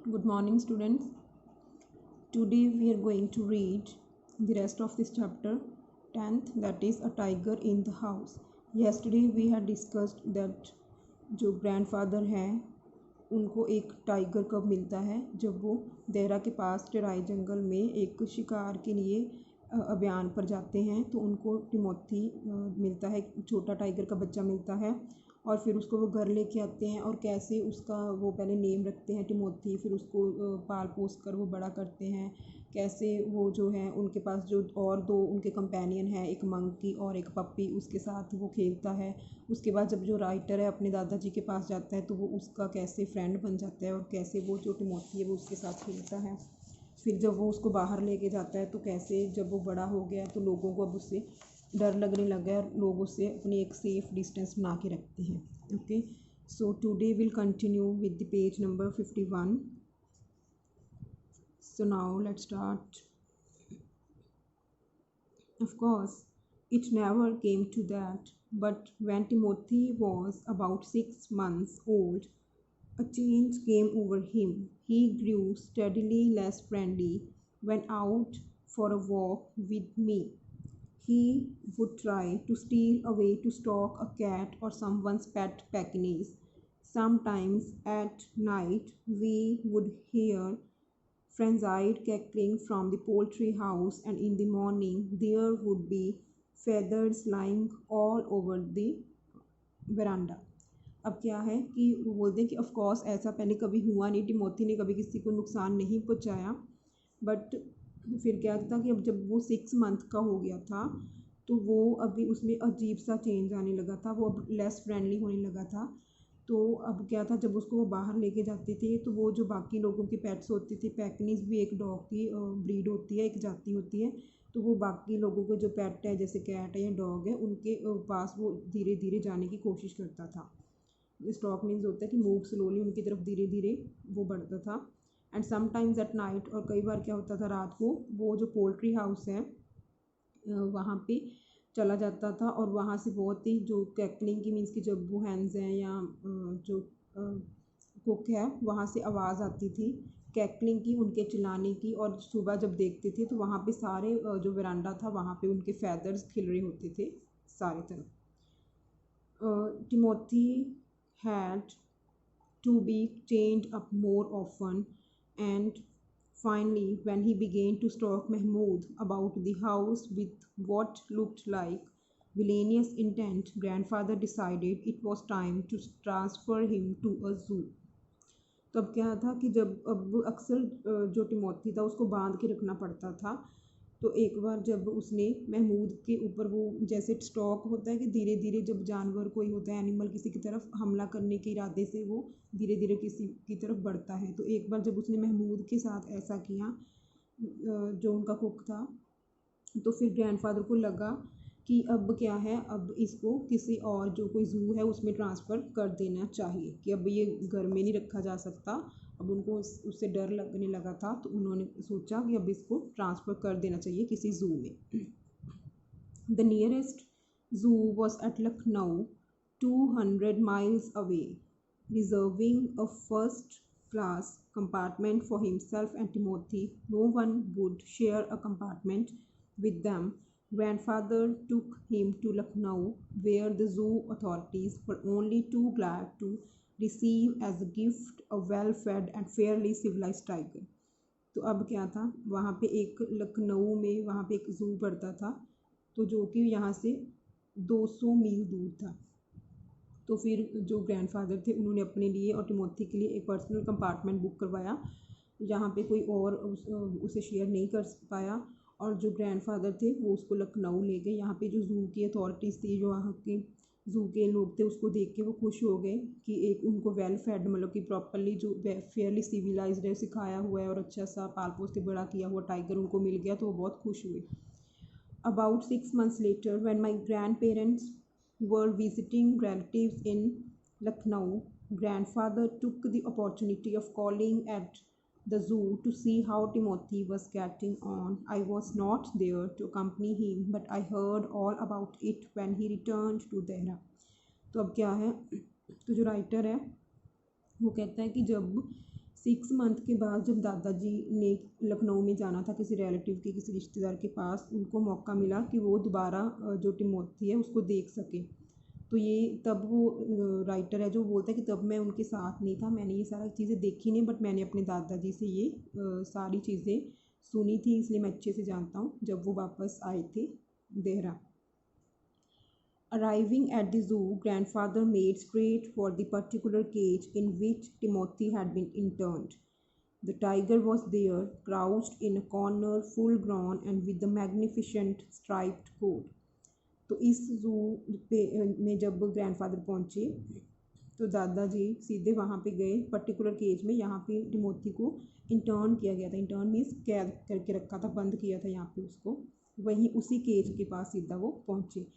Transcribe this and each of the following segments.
Good morning, students. Today we are going to read the rest of this chapter, 10th, that is A Tiger in the House. Yesterday we had discussed that जो grandfather हैं उनको एक tiger कब मिलता है जब वो देहरा के पास टेराई जंगल में एक शिकार के लिए अभियान पर जाते हैं। तो उनको टिमोथी मिलता है, छोटा टाइगर का बच्चा मिलता है और फिर उसको वो घर लेके आते हैं और कैसे उसका वो पहले नेम रखते हैं टिमोथी, फिर उसको पाल पोस कर वो बड़ा करते हैं। कैसे वो जो है उनके पास जो और दो उनके कंपेनियन हैं, एक मंकी और एक पप्पी, उसके साथ वो खेलता है। उसके बाद जब जो राइटर है अपने दादाजी के पास जाता है तो वो उसका कैसे फ्रेंड बन जाता है और कैसे वो जो टिमोथी है वो उसके साथ खेलता है। फिर जब वो उसको बाहर लेके जाता है तो कैसे जब वो बड़ा हो गया तो लोगों को अब उससे डर लगने लगा है और लोग उससे अपनी एक सेफ़ डिस्टेंस बना के रखते हैं। Okay, so today will continue with the page number 51. So now let's start. Of course, it never came to that, but when Timothy was about 6 months old, a change came over him. He grew steadily less friendly, went out for a walk with me. He would try to steal away to stalk a cat or someone's pet Pekingese. Sometimes at night we would hear frenzied cackling from the poultry house, and in the morning there would be feathers lying all over the veranda. अब क्या है कि वो बोलते हैं कि of course ऐसा पहले कभी हुआ नहीं, टिमोथी ने कभी किसी को नुकसान नहीं पहुंचाया। बट फिर क्या था कि अब जब वो 6 मंथ का हो गया था तो वो अभी उसमें अजीब सा चेंज आने लगा था, वो अब लेस फ्रेंडली होने लगा था। तो अब क्या था, जब उसको वो बाहर लेके जाते थे तो वो जो बाकी लोगों के पेट्स होते थे, पैकनीज भी एक डॉग की ब्रीड होती है, एक जाति होती है, तो वो बाकी लोगों के जो पेट है जैसे कैट है या डॉग है उनके पास वो धीरे धीरे जाने की कोशिश करता था। स्टॉक मीन्स होता है कि मूव स्लोली, उनकी तरफ धीरे धीरे वो बढ़ता था। एंड समटाइम्स एट नाइट, और कई बार क्या होता था रात को वो जो पोल्ट्री हाउस है वहाँ पे चला जाता था और वहाँ से बहुत ही जो कैकलिंग की मीन्स की जब वो हैंड्स हैं या जो कुक है वहाँ से आवाज़ आती थी कैकलिंग की, उनके चिल्लाने की। और सुबह जब देखते थे तो वहाँ पे सारे जो वरांडा था वहाँ पे उनके फैदर्स खिल रहे होते थे सारी तरफ। Timothy had to be chained up more often, and finally, when he began to stalk Mahmoud about the house with what looked like villainous intent, grandfather decided it was time to transfer him to a zoo. तो अब क्या था कि जब अब अक्सर जो Timothy था उसको बांध के रखना पड़ता था। तो एक बार जब उसने महमूद के ऊपर वो जैसे स्टॉक होता है कि धीरे धीरे जब जानवर कोई होता है एनिमल किसी की तरफ हमला करने के इरादे से वो धीरे धीरे किसी की तरफ बढ़ता है, तो एक बार जब उसने महमूद के साथ ऐसा किया जो उनका कुक था, तो फिर ग्रैंडफादर को लगा कि अब क्या है, अब इसको किसी और जो कोई ज़ू है उसमें ट्रांसफ़र कर देना चाहिए, कि अब ये घर में नहीं रखा जा सकता। अब उनको उससे डर लगने लगा था तो उन्होंने सोचा कि अब इसको ट्रांसफ़र कर देना चाहिए किसी ज़ू में। The nearest zoo was at Lucknow, 200 miles away. Reserving a first class compartment for himself and Timothy, no one would share a compartment with them. Grandfather took him to Lucknow, where the zoo authorities were only too glad to receive as a gift a well-fed and fairly civilized tiger. तो अब क्या था, वहाँ पे एक लखनऊ में वहाँ पे एक ज़ू पड़ता था, तो जो कि यहाँ से 200 मील दूर था। तो फिर जो ग्रैंडफादर थे उन्होंने अपने लिए और टिमोथी के लिए एक पर्सनल कंपार्टमेंट बुक करवाया, यहाँ पे कोई और उसे शेयर नहीं कर पाया। और जो ग्रैंडफादर थे वो उसको लखनऊ ले गए। यहाँ पे जो ज़ू की अथॉरिटीज़ थी, जो वहाँ के ज़ू के लोग थे, उसको देख के वो खुश हो गए कि एक उनको वेल फेड मतलब कि प्रॉपरली जो फेयरली सिविलाइज्ड है, सिखाया हुआ है और अच्छा सा पाल पोस के बड़ा किया हुआ टाइगर उनको मिल गया, तो वो बहुत खुश हुए। About 6 months later, when my grandparents were visiting relatives in Lucknow, grandfather took the opportunity of calling at the zoo to see how Timothy was getting on. I was not there to accompany him, but I heard all about it when he returned to Dehra. तो अब क्या है, तो जो writer है वो कहता है कि जब 6 मंथ के बाद जब दादाजी ने लखनऊ में जाना था किसी रिलेटिव के, किसी रिश्तेदार के पास, उनको मौका मिला कि वो दोबारा जो टिमोथी है उसको देख सके। तो ये तब वो राइटर है जो बोलता है कि तब मैं उनके साथ नहीं था, मैंने ये सारी चीज़ें देखी नहीं, बट मैंने अपने दादाजी से ये सारी चीज़ें सुनी थी, इसलिए मैं अच्छे से जानता हूँ जब वो वापस आए थे Dehra. Arriving at the zoo, grandfather made straight for the particular cage in which Timothy had been interned. The tiger was there, crouched in a corner, full grown and with a magnificent striped coat. तो इस जू में जब grandfather पहुंचे तो दादाजी सीधे वहाँ पे गए पर्टिकुलर केज में, यहाँ पे टिमोथी को इंटर्न किया गया था। इंटर्न मीन्स कैद करके रखा था, बंद किया था यहाँ पे उसको। वहीं उसी केज के पास सीधा वो पहुँचे।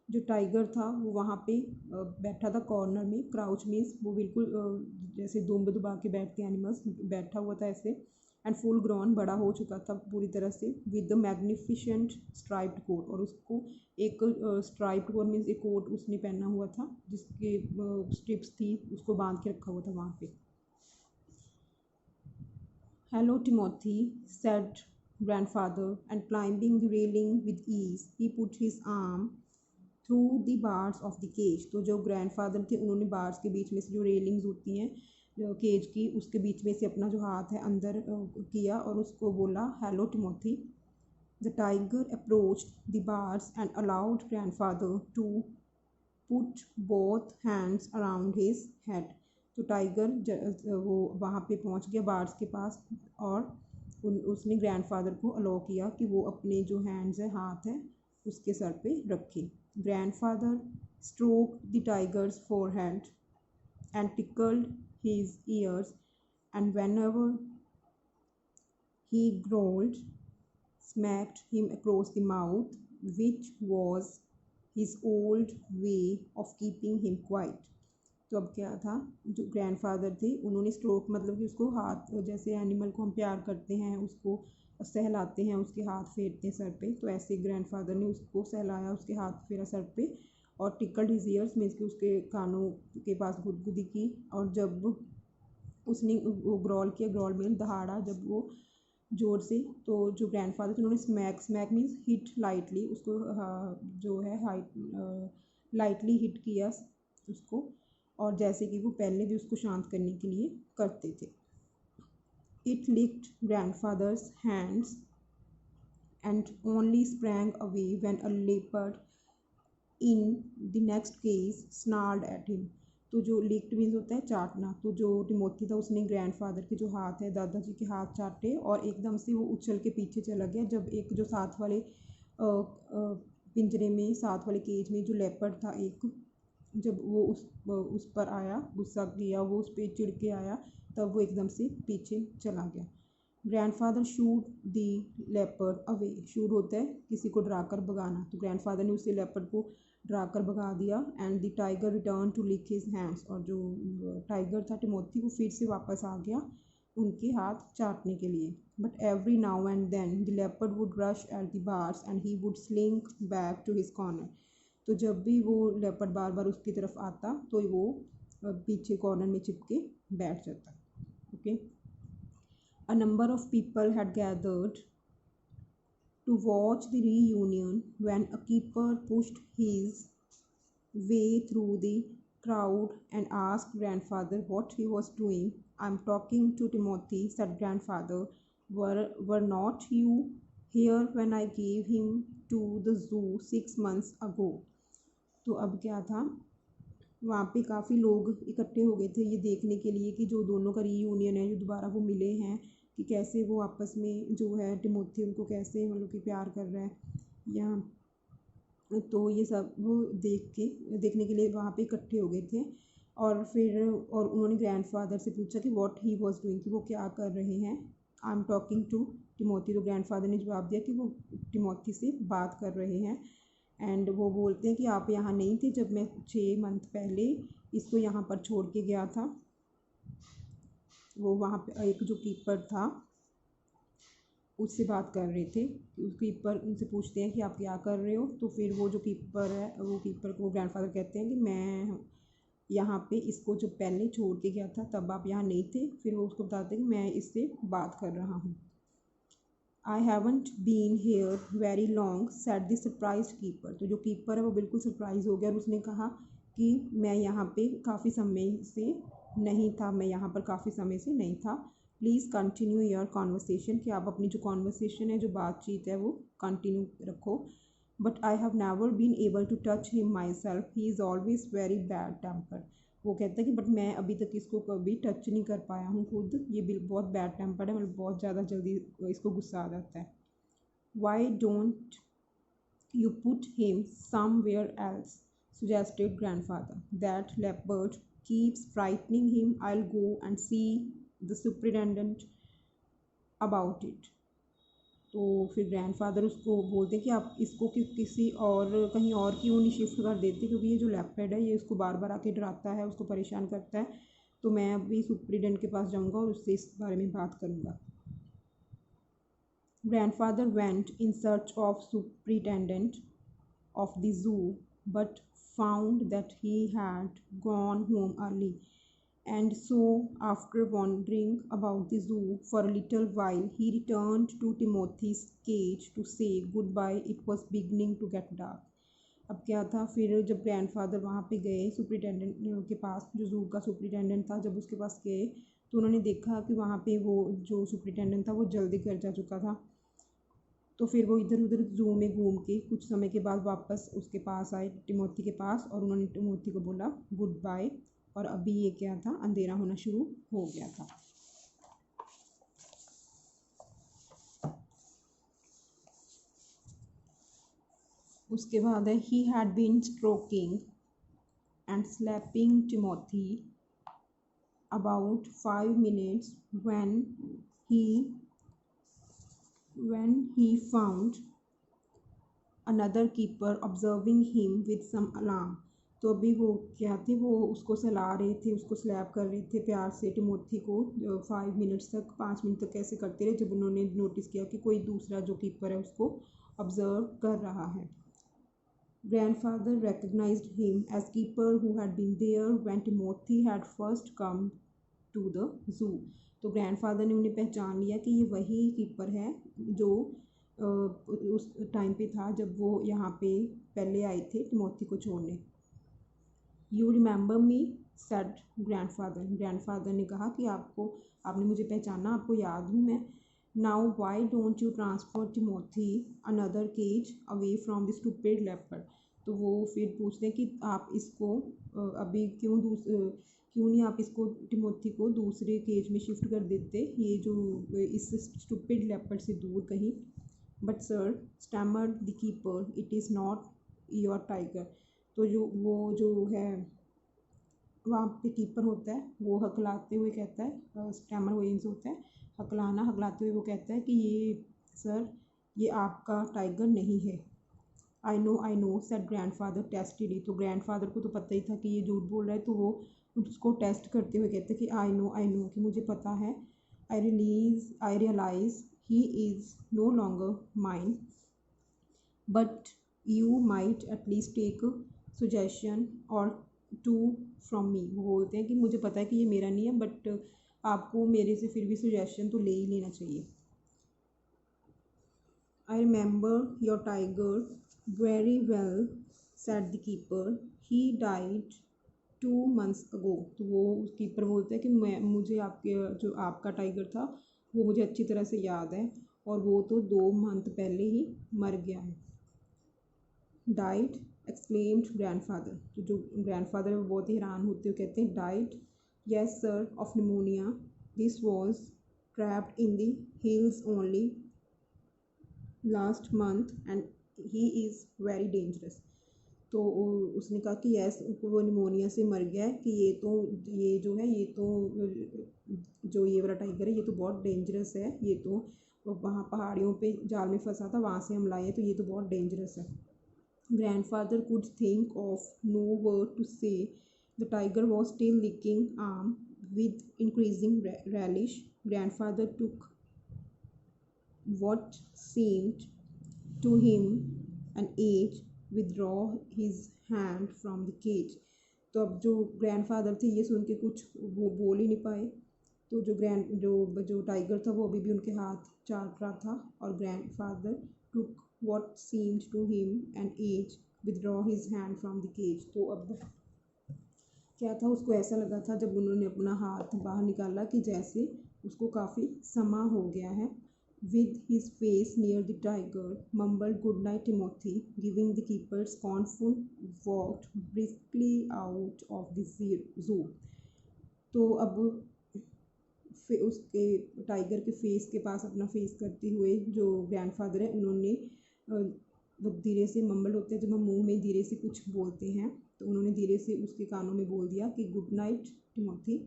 जो टाइगर था वो वहाँ पे बैठा था कॉर्नर में। क्राउच मीन्स वो बिल्कुल जैसे दुम्ब दुबा के बैठते हैं एनिमल्स, बैठा हुआ था ऐसे। एंड फुल ग्रॉन, बड़ा हो चुका था पूरी तरह से, with the magnificent striped coat. और उसको एक स्ट्राइप्ड कोट मीन्स एक कोट उसने पहना हुआ था जिसके स्ट्रिप्स थी, उसको बांध के रखा हुआ था वहाँ पे। Hello, Timothy, said grandfather, and climbing the railing with ease, he put his arm through the bars of the cage. तो जो ग्रैंडफादर थे उन्होंने बार्स के बीच में से, जो रेलिंग्स होती हैं केज की, उसके बीच में से अपना जो हाथ है अंदर किया और उसको बोला, hello Timothy. The tiger approached the bars and allowed grandfather to put both hands around his head. तो टाइगर वो वहाँ पे पहुँच गया बार्स के पास और उसने ग्रैंडफादर को अलाउ किया कि वो अपने जो हैंड्स है, हाथ है, उसके सर पे रखे। Grandfather stroked the tiger's forehead and tickled his ears, and whenever he growled, smacked him across the mouth, which was his old way of keeping him quiet. तो अब क्या था, जो ग्रैंडफादर थे उन्होंने स्ट्रोक मतलब कि उसको हाथ, जैसे एनिमल को हम प्यार करते हैं उसको सहलाते हैं, उसके हाथ फेरते हैं सर पे, तो ऐसे ग्रैंडफादर ने उसको सहलाया, उसके हाथ फेरा सर पे। और टिकल्ड हिज ईयर्स मीन्स कि उसके कानों के पास गुदगुदी की। और जब उसने वो ग्रॉल किया, ग्रॉल में दहाड़ा जब वो जोर से, तो जो ग्रैंडफादर थे उन्होंने स्मैक मीन्स हिट लाइटली उसको, जो है लाइटली हिट किया उसको, और जैसे कि वो पहले भी उसको शांत करने के लिए करते थे। It licked grandfather's hands and only sprang away when a leopard in the next case snarled at him. तो जो लिक्ड मीन्स होता है चाटना, तो जो टिमोथी था उसने ग्रैंडफादर के जो हाथ है, दादाजी के हाथ चाटे और एकदम से वो उछल के पीछे चला गया। जब एक जो साथ वाले पिंजरे में, साथ वाले केज में जो लेपर्ड था एक, जब वो उस पर आया, गुस्सा किया, वो उस पर चिढ़ के आया, तब वो एकदम से पीछे चला गया। ग्रैंडफादर शूट दी लेपर्ड अवे। शूट होता है किसी को डरा कर भगाना, तो ग्रैंडफादर ने उससे लेपर्ड को डरा कर भगा दिया। And the tiger return to lick his hands. और जो टाइगर था टिमोथी, वो फिर से वापस आ गया उनके हाथ चाटने के लिए। But every now and then the leopard would rush at the bars and he would slink back to his corner. तो जब भी वो लेपर्ड बार बार उसकी तरफ आता तो वो पीछे कॉर्नर में चिपके बैठ जाता। Okay. A number of people had gathered to watch the reunion when a keeper pushed his way through the crowd and asked grandfather what he was doing. I'm talking to Timothy, said grandfather. Were not you here when I gave him to the zoo 6 months ago? तो अब क्या था, वहाँ पे काफ़ी लोग इकट्ठे हो गए थे ये देखने के लिए कि जो दोनों का रीयूनियन है, जो दोबारा वो मिले हैं, कि कैसे वो आपस में जो है टिमोथी उनको कैसे मतलब कि प्यार कर रहा है यहाँ। तो ये सब वो देखने के लिए वहाँ पे इकट्ठे हो गए थे। और फिर उन्होंने ग्रैंडफादर से पूछा कि व्हाट ही वाज डूइंग, कि वो क्या कर रहे हैं। I am talking to Timothy. तो ग्रैंडफादर ने जवाब दिया कि वो टिमोथी से बात कर रहे हैं। एंड वो बोलते हैं कि आप यहाँ नहीं थे जब मैं 6 मंथ पहले इसको यहाँ पर छोड़ के गया था। वो वहाँ पे एक जो कीपर था उससे बात कर रहे थे। कीपर उनसे पूछते हैं कि आप क्या कर रहे हो, तो फिर वो जो कीपर है, वो कीपर को ग्रैंडफादर कहते हैं कि मैं यहाँ पे इसको जब पहले छोड़ के गया था तब आप यहाँ नहीं थे। फिर वो उसको बताते कि मैं इससे बात कर रहा हूँ। I haven't been here very long said the surprise keeper. तो जो कीपर है वो बिल्कुल सरप्राइज हो गया और उसने कहा कि मैं यहाँ पे काफ़ी समय से नहीं था, मैं यहाँ पर काफ़ी समय से नहीं था। प्लीज़ कंटिन्यू योर कॉन्वर्सेशन, कि आप अपनी जो कॉन्वर्सेशन है, जो बातचीत है, वो कंटिन्यू रखो। But I have never been able to touch him myself, he is always very bad temper. वो कहता है कि बट मैं अभी तक इसको कभी टच नहीं कर पाया हूँ खुद, ये बिल बहुत बैड टेम्पर्ड है, मतलब बहुत ज़्यादा जल्दी इसको गुस्सा आ जाता है। Why don't you put him somewhere else, suggested grandfather. That leopard keeps frightening him. I'll go and see the superintendent about it. तो फिर ग्रैंडफादर उसको बोलते हैं कि आप इसको किसी और कहीं और क्यों नहीं शिफ्ट कर देते, क्योंकि ये जो लेपर्ड है ये उसको बार बार आके डराता है, उसको परेशान करता है। तो मैं अभी सुपरिटेंडेंट के पास जाऊंगा और उससे इस बारे में बात करूंगा। Grandfather went in search of superintendent of the zoo, but found that he had gone home early. And so, after wandering about the zoo for a little while, he returned to Timothy's cage to say goodbye. It was beginning to get dark. अब क्या था, फिर जब grandfather वहाँ पे गए superintendent के पास, जो जू का सुपरिटेंडेंट था, जब उसके पास गए तो उन्होंने देखा कि वहाँ पे वो जो सुपरिटेंडेंट था वो जल्दी घर जा चुका था। तो फिर वो इधर उधर जू में घूम के कुछ समय के बाद वापस उसके पास आए, टिमोथी के पास, और उन्होंने टिमोथी को बोला गुड बाय। और अभी ये क्या था, अंधेरा होना शुरू हो गया था। उसके बाद है he had been stroking and slapping Timothy about 5 minutes he when he found another keeper observing him with some alarm। तो अभी वो क्या थे, वो उसको सहला रहे थे, उसको स्लैप कर रहे थे प्यार से टिमोथी को 5 मिनट्स तक, 5 मिनट तक कैसे करते रहे, जब उन्होंने नोटिस किया कि कोई दूसरा जो कीपर है उसको ऑब्जर्व कर रहा है। Grandfather recognized him as keeper who had been there when Timothy had first come to the zoo। तो ग्रैंडफादर ने उन्हें पहचान लिया कि ये वही कीपर है जो उस टाइम पे था जब वो यहाँ पे पहले आए थे टिमोथी को छोड़ने। You remember me said grandfather. Grandfather ने कहा कि आपने मुझे पहचाना, आपको याद हूँ मैं। Now why don't you transfer Timothy another cage away from the stupid leopard. तो वो फिर पूछते हैं कि आप इसको अभी क्यों नहीं आप इसको टिमोथी को दूसरे केज में शिफ्ट कर देते, ये जो इस स्टूपिड लेपर्ड से दूर कहीं। But sir stammered the keeper, it is not your tiger. तो जो है वहाँ पे कीपर होता है, वो हकलाते हुए कहता है, स्टैमर वेन्स होता है हकलाना, हकलाते हुए वो कहता है कि ये सर ये आपका टाइगर नहीं है। I know said grandfather testily. तो ग्रैंडफादर को तो पता ही था कि ये झूठ बोल रहा है, तो वो उसको टेस्ट करते हुए कहते हैं कि आई नो कि मुझे पता है। I realise he is no longer mine, but you might at least take suggestion or two from me. वो बोलते हैं कि मुझे पता है कि ये मेरा नहीं है, बट आपको मेरे से फिर भी सजेशन तो ले ही लेना चाहिए। I remember your tiger very well said the keeper, he died 2 months ago। तो वो कीपर बोलता है कि मुझे जो आपका टाइगर था वो मुझे अच्छी तरह से याद है, और वो तो 2 मंथ पहले ही मर गया है। Died exclaimed grandfather. तो जो ग्रैंडफादर है वो बहुत ही हैरान होते हुए कहते हैं died, yes sir, of pneumonia. This was trapped in the hills only last month and he is very dangerous. तो उसने कहा कि यस वो निमोनिया से मर गया है, कि ये जो है ये तो जो ये वाला टाइगर है ये तो बहुत डेंजरस है, ये तो वहाँ पहाड़ियों पे जाल में फंसा था, वहाँ से हम लाए हैं, तो ये तो बहुत डेंजरस है। Grandfather could think of no word to say. The tiger was still licking arm with increasing relish. Grandfather took what seemed to him an age, withdraw his hand from the cage। तो अब जो grandfather थे ये सुन के कुछ वो बोल ही नहीं पाए। तो जो टाइगर था वो अभी भी उनके हाथ चाट रहा था, और grandfather took what seemed to him an age withdraw his hand from the cage. तो अब क्या था, उसको ऐसा लगा था जब उन्होंने अपना हाथ बाहर निकाला कि जैसे उसको काफ़ी समा हो गया है। With his face near the tiger mumbled good night Timothy giving the keeper scornful walked briskly out of the zoo. तो अब उसके टाइगर के फेस के पास अपना फेस करते हुए जो ग्रैंडफादर है उन्होंने वो धीरे से, मम्बल होते हैं जब हम मुंह में धीरे से कुछ बोलते हैं, तो उन्होंने धीरे से उसके कानों में बोल दिया कि गुड नाइट टिमोथी।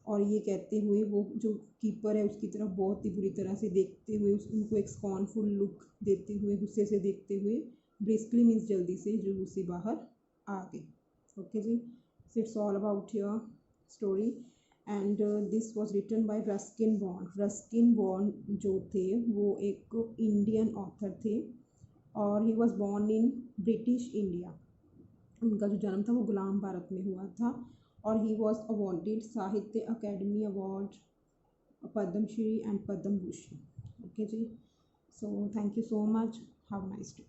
और ये कहते हुए वो जो कीपर है उसकी तरफ बहुत ही बुरी तरह से देखते हुए उनको एक स्कॉर्नफुल लुक देते हुए, गुस्से से देखते हुए, ब्रिस्कली मीन्स जल्दी से, जू से बाहर आ गए। Okay ji, it's all about your story. And this was written by Ruskin Bond. Ruskin Bond जो थे वो एक इंडियन ऑथर थे, और he was born in British India. उनका जो जन्म था वो गुलाम भारत में हुआ था, और he was awarded Sahitya Akademi award, Padma Shri and Padma Bhushan. Okay ji, so thank you so much, have a nice day.